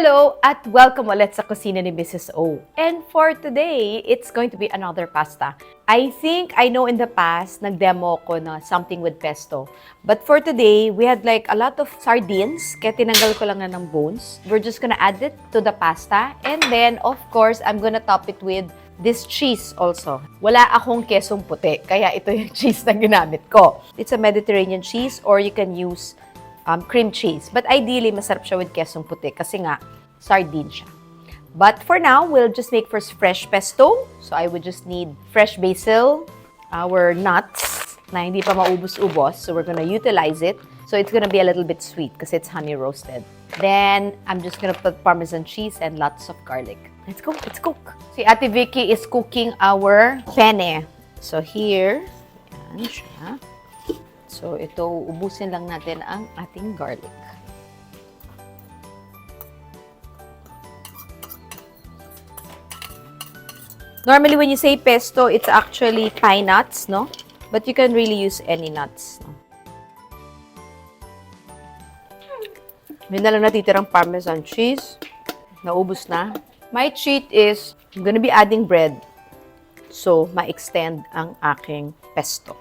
Hello at welcome ulit sa kusina ni Mrs. O. And for today, it's going to be another pasta. I think I know in the past, nag-demo ko na something with pesto. But for today, we had like a lot of sardines, kaya tinanggal ko lang na ng bones. We're just gonna add it to the pasta. And then, of course, I'm gonna top it with this cheese also. Wala akong kesong puti, kaya ito yung cheese na ginamit ko. It's a Mediterranean cheese or you can use cream cheese. But ideally, masarap siya with kesong puti kasi nga, sardine siya. But for now, we'll just make first fresh pesto. So I would just need fresh basil, our nuts na hindi pa maubos-ubos. So we're gonna utilize it. So it's gonna be a little bit sweet because it's honey roasted. Then, I'm just gonna put Parmesan cheese and lots of garlic. Let's go, let's cook. Si Ate Vicky is cooking our penne. So here, yan siya. So, ito, ubusin lang natin ang ating garlic. Normally, when you say pesto, it's actually pine nuts, no? But you can really use any nuts, no? May na lang natitirang Parmesan cheese. Naubos na. My cheat is, I'm gonna be adding bread. So, ma-extend ang aking pesto.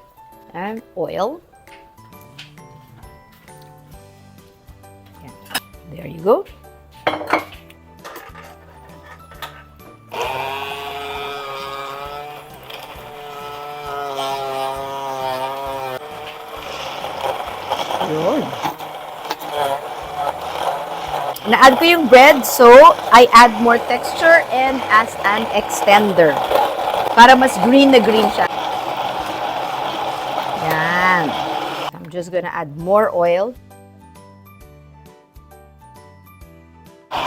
And oil. There you go. Yun. Na-add ko yung bread, so I add more texture and as an extender. Para mas green na green siya. Yan. I'm just gonna add more oil.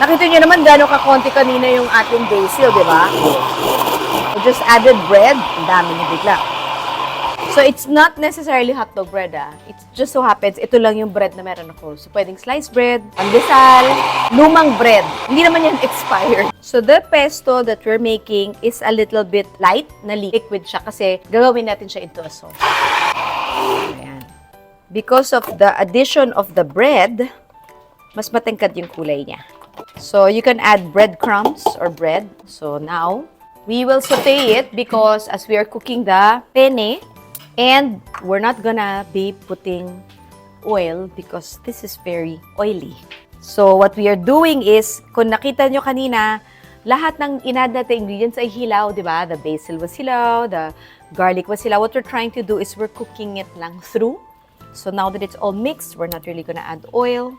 Nakita nyo naman gano'ng kakonti kanina yung ating basil, di ba? I just added bread. Ang dami niya bigla. So, it's not necessarily hotdog bread, ah. It just so happens, ito lang yung bread na meron ako. So, pwedeng sliced bread, pandesal, lumang bread. Hindi naman yan expired. So, the pesto that we're making is a little bit light na liquid siya kasi gagawin natin siya into a sauce. Ayan. Because of the addition of the bread, mas matangkad yung kulay niya. So, you can add breadcrumbs or bread. So, now, we will saute it because as we are cooking the penne, and we're not gonna be putting oil because this is very oily. So, what we are doing is, kung nakita nyo kanina, lahat ng inad natin ingredients ay hilaw, di ba? The basil was hilaw, the garlic was hilaw. What we're trying to do is we're cooking it lang through. So, now that it's all mixed, we're not really gonna add oil.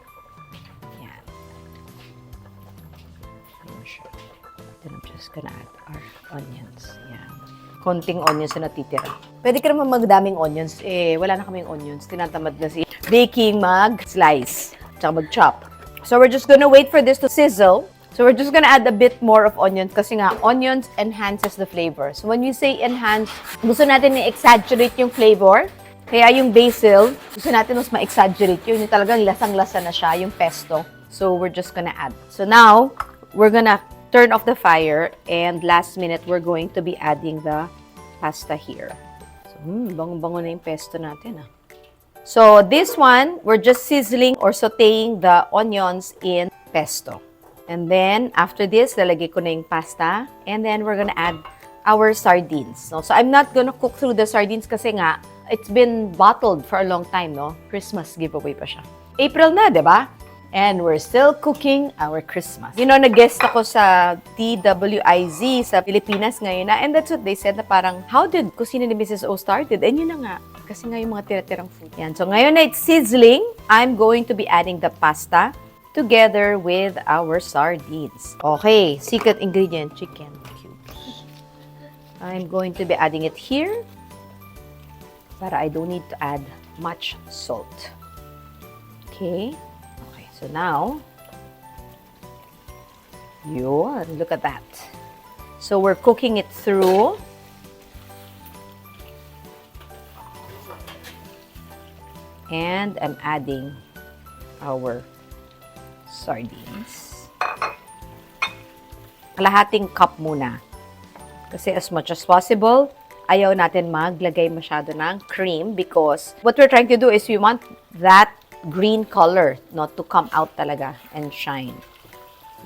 Then I'm just gonna add our onions. Yan. Konting onions na natitira. Pwede ka naman magdaming onions. Eh, wala na kaming onions. Tinatamad na si baking mag-slice. Tsaka mag-chop. So, we're just gonna wait for this to sizzle. So, we're just gonna add a bit more of onions kasi nga, onions enhances the flavor. So, when we say enhance, gusto natin i-exaggerate yung flavor. Kaya yung basil, gusto natin mas ma-exaggerate yun. Yung talagang lasang-lasa na siya, yung pesto. So, we're just gonna add. So, now, we're gonna turn off the fire, and last minute, we're going to be adding the pasta here. So, bango-bango na yung pesto natin, ah. So, this one, we're just sizzling or sauteing the onions in pesto. And then, after this, lalagay ko na yung pasta, and then we're gonna add our sardines. No? So, I'm not gonna cook through the sardines kasi nga, it's been bottled for a long time, no? Christmas giveaway pa siya. April na, di ba? And we're still cooking our Christmas. You know, nag-guest ako sa TWIZ sa Pilipinas ngayon na, and that's what they said na parang, how did kusina ni Mrs. O started? And yun na nga, kasi nga yung mga tira-tirang food. Yan. So ngayon na it's sizzling, I'm going to be adding the pasta together with our sardines. Okay, secret ingredient, chicken cubes. I'm going to be adding it here para I don't need to add much salt. Okay. So now, yun, look at that. So we're cooking it through. And I'm adding our sardines. Kalahating cup muna. Kasi as much as possible, ayaw natin maglagay masyado ng cream because what we're trying to do is we want that green color not to come out talaga and shine.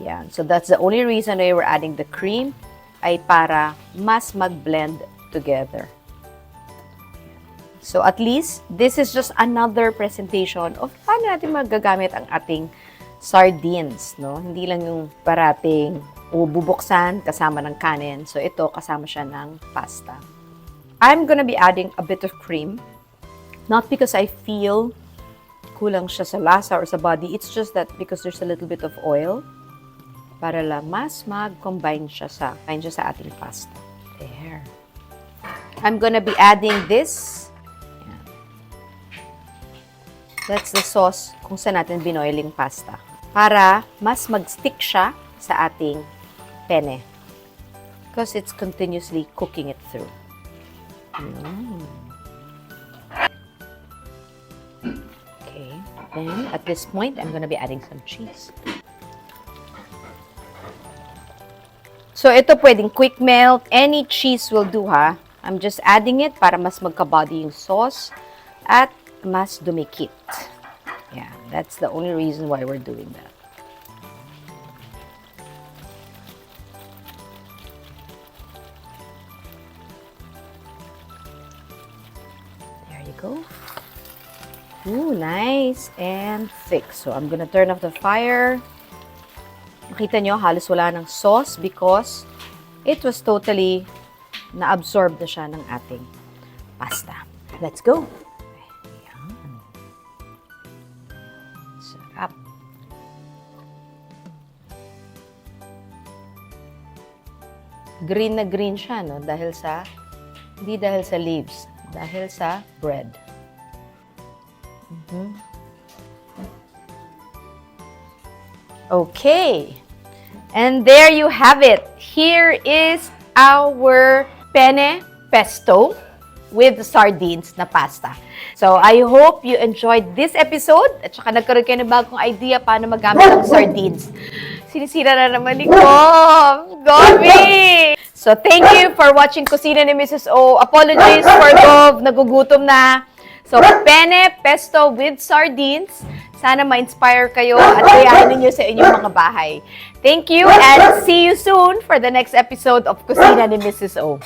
Yan. So that's the only reason why we're adding the cream ay para mas mag-blend together. So at least, this is just another presentation of paano natin magagamit ang ating sardines, no? Hindi lang yung parating bubuksan kasama ng kanin. So ito, kasama siya ng pasta. I'm gonna be adding a bit of cream. Not because I feel kulang siya sa lasa or sa body. It's just that because there's a little bit of oil para lang mas mag-combine siya sa ating pasta. There. I'm gonna be adding this. Yan. That's the sauce kung saan natin binoiling pasta. Para mas mag-stick siya sa ating penne. Because it's continuously cooking it through. Okay. Then, at this point, I'm gonna be adding some cheese. So, ito pwedeng quick melt. Any cheese will do, ha? I'm just adding it para mas magka-body yung sauce at mas dumikit. Yeah, that's the only reason why we're doing that. There you go. Ooh, nice and thick. So, I'm gonna turn off the fire. Makita nyo, halos wala ng sauce because it was totally na-absorb na siya ng ating pasta. Let's go! Ayan. Sarap. Green na green siya, no? Hindi dahil sa leaves, dahil sa bread. Okay. And there you have it. Here is our penne pesto with sardines na pasta. So, I hope you enjoyed this episode at saka nagkaroon kayo ng bagong idea paano magamit ang sardines. Sinisira na naman ni Gov! Govi! So, thank you for watching Kusina ni Mrs. O. Apologies for Gov, nagugutom na. So, penne pesto with sardines. Sana ma-inspire kayo at gayahin ninyo sa inyong mga bahay. Thank you and see you soon for the next episode of Kusina ni Mrs. O.